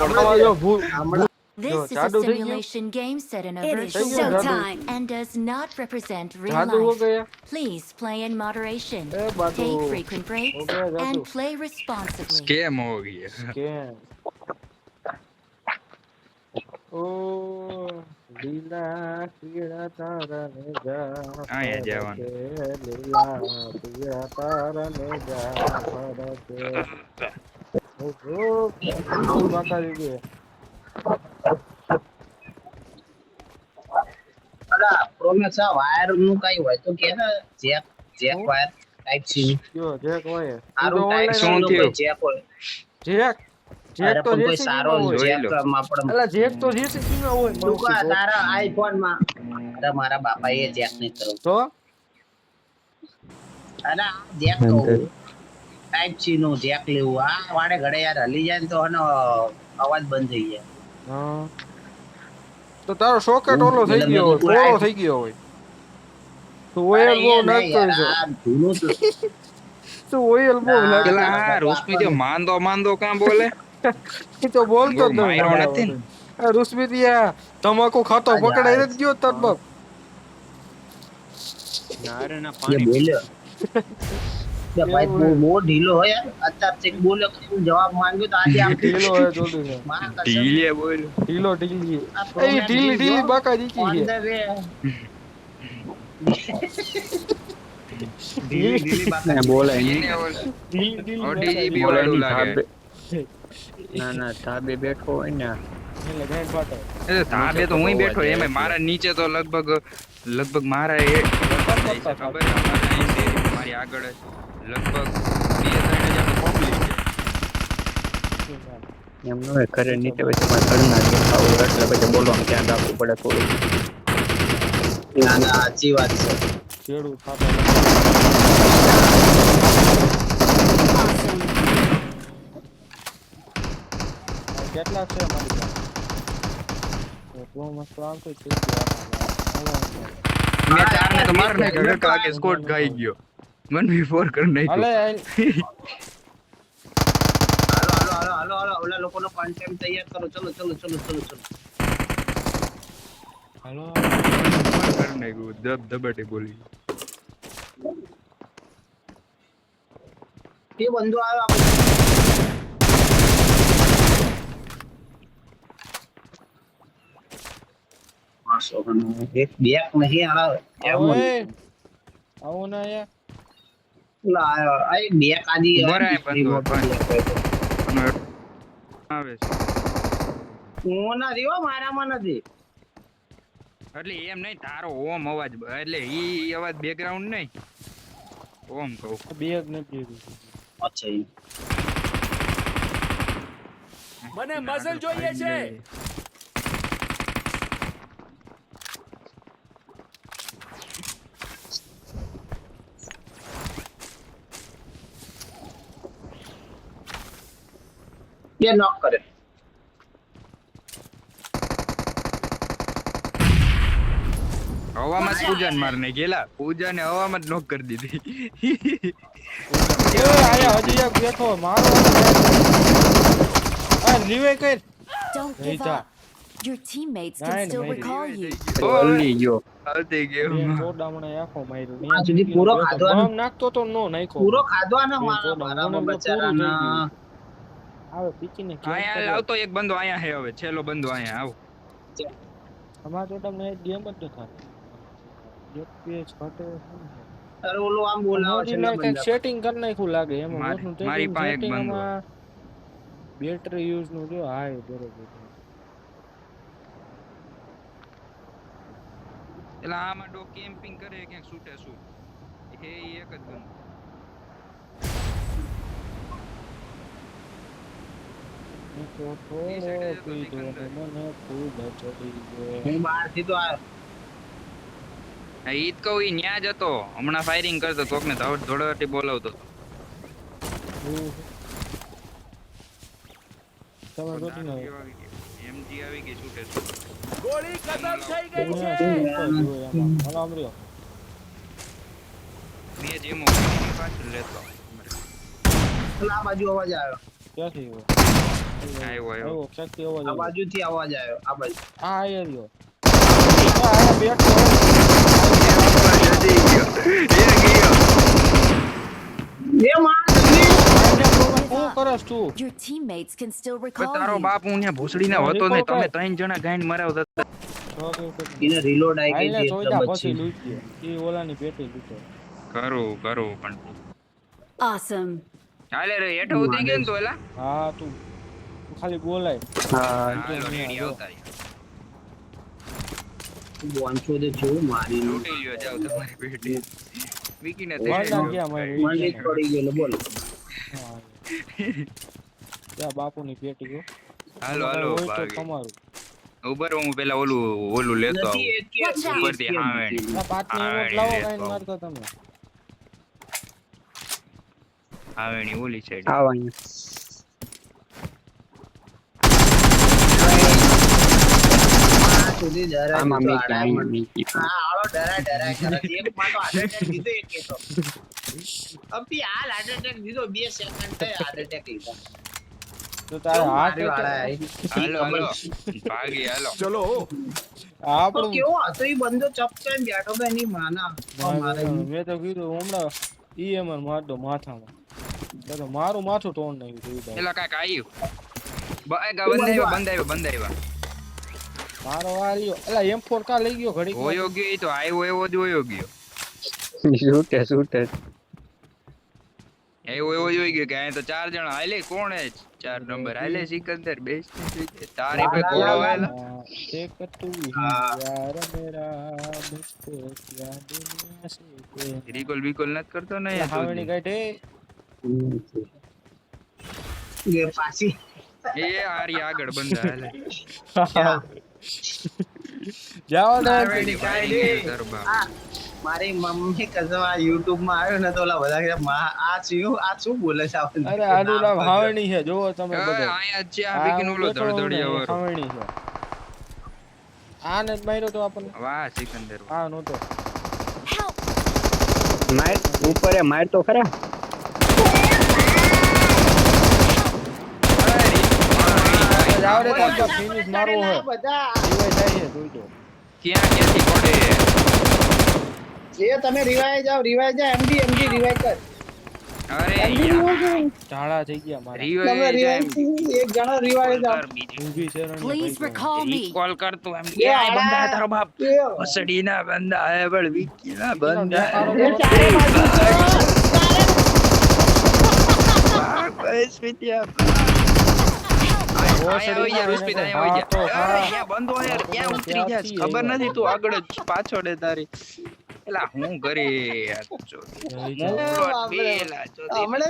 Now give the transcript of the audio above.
આમાં જો ભૂલ This is a જાદુ થઈ ગયું simulation game set in a It is થઈ virtual ગયું જાદુ showtime. and does not represent real જાદુ હો life. ગયા Please play in moderation. એ બાજુ Take frequent હો breaks ગયા જાદુ and play responsibly. સ્કેમ હો ગઈ કેમ ઓ લીલા પીળા તારા ને જા આયા જવાનું લીલા પીળા તારા ને જા ફરકે ઓહો બાકા દીદી અલા પ્રોમેક્સ આ વાયર નું કઈ હોય તો કે ને જેક વાયર ટાઈપ સી જો જેક હોય આરું ટાઈપ શું નું થયું? કોઈ જેક હોય જેક જેક અરે તો પણ કોઈ જેસી સારો માં હોય જોઈ જેક લો. માં પણ અલા જેક તો જેસી માં હોય તું કા તારા આઈફોન માં અરે મારા બાપા એ જેક નહીં કરો તો અરે આ જેક તો ટાઈપ સી નું જેક લેવું આ વાડે ઘડે યાર હલી જાય ને તો હનો અવાજ બંધ થઈ જાય હા તો તારો સોકેટ ઓલો થઈ એટલે ગયો મેં હોય કીધું પોળો આ- થઈ ગયો હોય તું ઓઇલ અરે બહુ એ નહીં નાખતો યાર, છો આ જૂનું તો તું ઓઇલ બહુ ના. નાખતો પેલા આ રોશમી તો માંદો કાં બોલે એ તો બોલતો જ બહુ નહીં માયરો મારા નથી ને. વગર. આ રુસ્મિતિયા તમાકુ ખાતો આ પકડાઈ જાય. નથી ગયો તરબક ये बोलो क्या भाई वो ढीलो हो यार अच्छा से बोलो कि जवाब मांगो तो आज आप ઢીલો હે જોડી ને मां कसम ઢીલે બોલ ઢીલો ઢીલી આ એ program ઢીલી ઢીલી જો, બાકા દીકી on છે the way ढीली ढीली बात બોલાય એને નહીં ઢીલી ઢીલી ઓડીજી બી બોલાય વાળું નહીં લાગે ના ધાબે બેઠો હોય ને એટલે ગાંઠ ફાટે એ તાબે તો હું બેઠો એમાં મારા નીચે તો લગભગ મારા એ ખબર છે, અમારા અહીંથી મારી આગળ લગભગ 2-3 હજાર પબ્લિક છે. એમ ન હોય ઘરે નીચે પછી તમારે ઘરના બેઠા હોય એટલે પછી બોલવાનું ધ્યાન રાખવું પડે થોડું ना ना अच्छी बात है છેડું ફાટે Awesome. કેટલા છે મારી પાસે બહુ મસ્ત આવતો છે મેં 4 ને તો માર નાખ્યો કે આગે સ્કોટ ગાઈ ગયો 1v4 કરી હાલે નાખ્યો हेलो ओला लोगों नो कंटेंट तैयार करो चलो હાલો કરી નાખ્યું ધબધબાટી બોલી ये बंदो आयो आप एक बैक नहीं आ रहा ઓય આવો ના યાર ला आई बैक आदि बराए बंदो, આવે છે હું નથી હો મારામાં નથી એટલે એમ નહીં તારો ઓમ અવાજ એટલે ઈ અવાજ બેકગ્રાઉન્ડ નહીં ઓમ કહું બેગ નથી અચ્છા ઈ. મને મઝલ જોઈએ છે ये नॉक करे હવામાં જ પૂજાને મારને ગયેલા પૂજાને હવામાં જ નોક કરી દીધી એ આયા હજી એક બેઠો મારો આ રીવે કર Don't give Rita. up. Your teammates can Nine, still maybe. recall you. હલી ગયો આવતી ગયો ચોડામણે આખો માર્યો આ સુધી પૂરો ખાધો ને? બમ નાખતો તો નો નાખ્યો પૂરો ખાધો ને એ મારા તો મારામાં પૂરું થઈ ગયું. બચારાના આવે પીચીને અહીંયા આવતો એક બંદો અહીંયા હે હવે છેલ્લો બંદો અહીંયા આવ અમાર ચોડામને એક ગેમ જ ન થાય એક પેજ ઘટે અરે ઓલો આમ બોલાવે છે ને બંદા સેટિંગ કરી નાખ્યું લાગે એમાં મારી- મોટું મારી પાસે એક setting બંધો. આમાં બેટરી યુઝ નું જો હાય બરોબર એટલે આમાં ડો કેમ્પિંગ કરે ક્યાંક છૂટે શું હે ઈ એક જ બંદો હું બહારથી તો આવ્યો હા, ઈ જ કહું ઈ ન્યા જ હતો હમણાં ફાયરિંગ કરતો કોકને ધોળાટી બોલાવતો હતો તમે રોટી ના MG આવી ગઈ છૂટે શું હાલો આમર્યો મેં જેમો પાછળ લેતો આ બાજુ અવાજ આવ્યો ક્યાંથી આવ્યો આવ્યો આવ્યો શક્તિ અવાજ આ આવ્યો. બાજુથી અવાજ આવ્યો આ બાજુ આ આયર્યો આ બેઠો જતી ગયો એ ગયો એ માર જલ્દી. શું કરસ તું Your teammates can still પણ recall તારો you. બાપ હું ત્યાં ભોસડીને હતો ને તમે ત્રણ જણા ગાંડ મરાવતા હતા. એને રીલોડ આવી ગઈ હાલને હતી ચોઈદા એટલે પછી બચી. લૂંટ એ ઓલાની પેટી લૂંટો કરું પણ Awesome. હાલે રે હેઠો ઉતરી ગયો ને તો એલા હા તું ખાલી બોલાય હા હાલો રેડી આવતા બોનચો દે જો મારી લૂંટી લ્યો જાવ તમારી પેટી વિકીને વાળા ગયા મારી મને પડી ગયેલો બોલો હા. ત્યાં બાપુની પેટી ગયો હાલો હાલો હોય તો ભાગી તમારું ઉભર હું પેલા ઓલું લેતો નથી આવું એક કે Watch out. ઉપરથી હા વેણી આ પાટની હા, એમોટ લાવો એ કાંઈ તો. મારતા તમે હા વેણી ઓલી સાઈડ આવ અહીંયા આ સુધી ડરાય આમાં તો મીકી આડા અહીંયા મને. મીકી હા આળો ડરાય કરે છે. એક માં તો હાર્ટ એટેક દીધો એક કે તો અબી હાલ હાર્ટ એટેક દીધો 2 સેકન્ડ થઈ હાર્ટ એટેક લીધો તો તારે હાથ મારી વાળા હાલો હાલો ભાગી હાલો ચલો તો આપણું કેવો હતો ઈ બંદો ચપચાઈને બેઠો બે ની માના મારે મેં તો કીધું હમણાં ઈએમઆર માર દો માથામાં તો મારું માથું તોડ નાખ્યું તું પેલા કાક આવ્યું બંધાવ્યો મારો વાળ્યો એલા M4 કા લઈ ગયો ઘડી હોયો ગયો ઈ તો આવ્યો એવો જ હોયો ગયો શૂટે એવો એવો જોઈ ગયો કે અહીં તો 4 જણા હાલે કોણ હે 4 નંબર હાલે સિકંદર બેસ તારે પે ઘોડો વાળા एक तू ही हाँ। यार मेरा मुझको क्या दुनिया से कोई રિકોલ બીકોલ નત કરતો ને યાર હાવણી કાઢે એ પાછી એ આરી આગળ બંધા હાલે જાઓ ને આરવેડી ભાઈ ગયો દરબાર આ મારી મમ્મી કસમ આ YouTube માં આવ્યો ને તો ઓલા બધા કે માં આ શું બોલે છે આપણને? અરે આનું નામ હાવણી છે જોવો તમે એ બધા આયા છે આ બીકીન ઓલો ધડધડિયા વાળો હાવણી છે આને જ માર્યો તો આપણને વાહ સિકંદર આ નહોતો Help! માર ઉપર માર તો ખરા જાવ રે તો ફિનિશ મારવો હે બધા જીવાય જાય છે જોઈ દો ક્યાંથી પડે જે તમે રિવાઇવ જાવ MD રિવાઇવ કર અરે MD રિવાઇવ ઝાડા થઈ ગયા મારા તમે રિવાઇવ રિવાઇવ એક જણો રિવાઇવ જાવ ઊભી શેરણી Please recall me. કોલ કર તું એમ એ એ આડા. બંદા તારો બાપ એ વસડી ના બંદા હે બળ વિકી ના બંદા ચારે બાજુ બસ વિદ્યા આયા હોય યાર ઉસ્પી આયા હોય હા તો યાર ખરા. અહીંયા બંધો યાર ક્યાં ઉતરી ગયા છે? ખબર નથી તું આગળ જ પાછળ હે તારી એલા હું કરી યાર ચોદી જય જય. મૂળો બેલા ચોદી હમણાં